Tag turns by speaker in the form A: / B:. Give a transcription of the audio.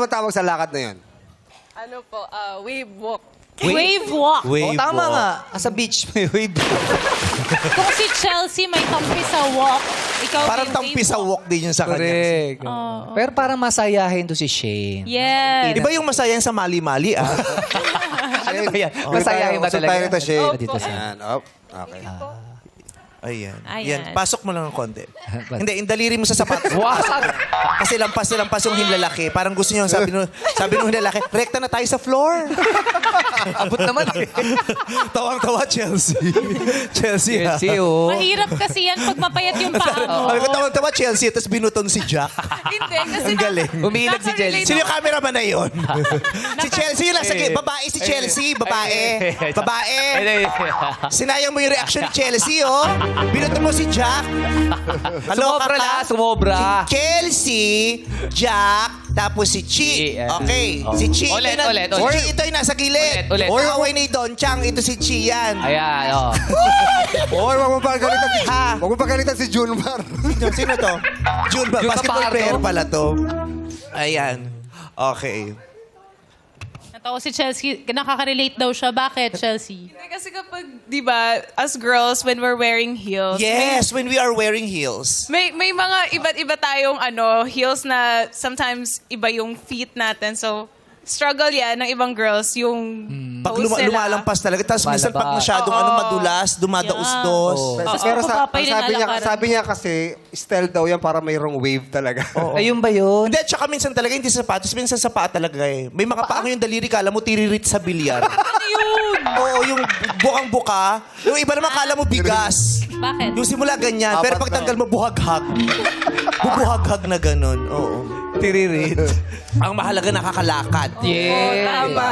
A: ba tawag sa lakad na yun?
B: Ano po, wave walk.
C: Wave walk.
D: Wave
E: tama
D: walk.
E: nga. Sa beach may wave.
C: Kung si Chelsea may tampi sa walk, ikaw
D: Parang
C: may
D: tampi
C: wave
D: sa walk din yun sa kanya.
E: Correct.
C: Oo.
E: Pero parang masayahin to si Shane.
C: Yes.
D: Iba yung masaya sa mali-mali, ah.
E: Ano ba yan? Masayahin ba
A: Usap
E: talaga?
A: tayo nito, Shane.
E: Ah, dito sa...
A: Yan, op. Okay.
D: Ayan.
C: Ayan.
D: Yan. Pasok mo lang ng konti. Hindi, yung daliri mo sa sapatos. Kasi lampas yung hinlalaki. Parang gusto niyo, sabi nung hinlalaki, rekta na tayo sa floor.
E: Abot naman.
D: Tawang-tawa, Chelsea. Chelsea, ha?
E: Chelsea, oh.
C: Mahirap kasi yan pag mapayat yung paa mo.
D: Sabi ko, tawang-tawa, Chelsea, tapos binuton si Jack.
B: Hindi, kasi
D: Ang galing.
E: Umiilag si Chelsea.
D: Sino yung cameraman na yun? Si Chelsea yung nasa babae si Chelsea. Babae. Babae. Sinayang mo yung reaction ni Chelsea, oh. Binuto mo si Jack.
E: Sumobra na, sumobra.
D: Si Chelsea, Jack, tapos si Chi. Okay. Si Chi.
E: Ulit, ulit,
D: Si
E: ulit.
D: Chi ito yung nasa gilid.
E: Ulit, ulit.
D: Kaaway ni Don Chang. Ito si Chi yan.
E: Ayan, oh.
A: Oy, wag mo pagalitan si
D: Ha?
A: Wag mo pagalitan si Junmar.
D: Sino to? June ba?
E: June
D: Basketball
E: Capardo.
D: player pala to. Ayan. Okay.
C: Natawa si Chelsea, nakaka-relate daw siya. Bakit, Chelsea?
B: Kasi kapag, di ba, as girls, when we're wearing heels,
D: Yes, when we are wearing heels.
B: may mga iba't iba tayong heels na sometimes iba yung feet natin. So, struggle yan ng ibang girls, yung
D: Pag
B: toes nila.
D: lumalampas talaga. Tapos minsan pag
E: Malaba.
D: masyadong madulas, dumadaos-dos.
A: Pero
C: papay rin nalakaran.
A: sabi niya kasi, style daw yan para mayroong wave talaga.
E: Ayun ba yun?
D: Hindi, tsaka minsan talaga hindi sa sapatos, minsan sa paa talaga eh. May mga paa yung daliri, kala mo tiririt sa bilyar.
C: Ano yun?
D: Oo, yung bukang-buka. Yung iba naman kala mo bigas.
C: Bakit?
D: Yung simula ganyan, pero
A: Apat
D: pag
A: na.
D: tanggal mo buhaghag. Bubuhaghag na ganun. Oo.
E: Tiririt.
D: Ang mahalaga nakakalakad.
E: Yeah.
B: Tama.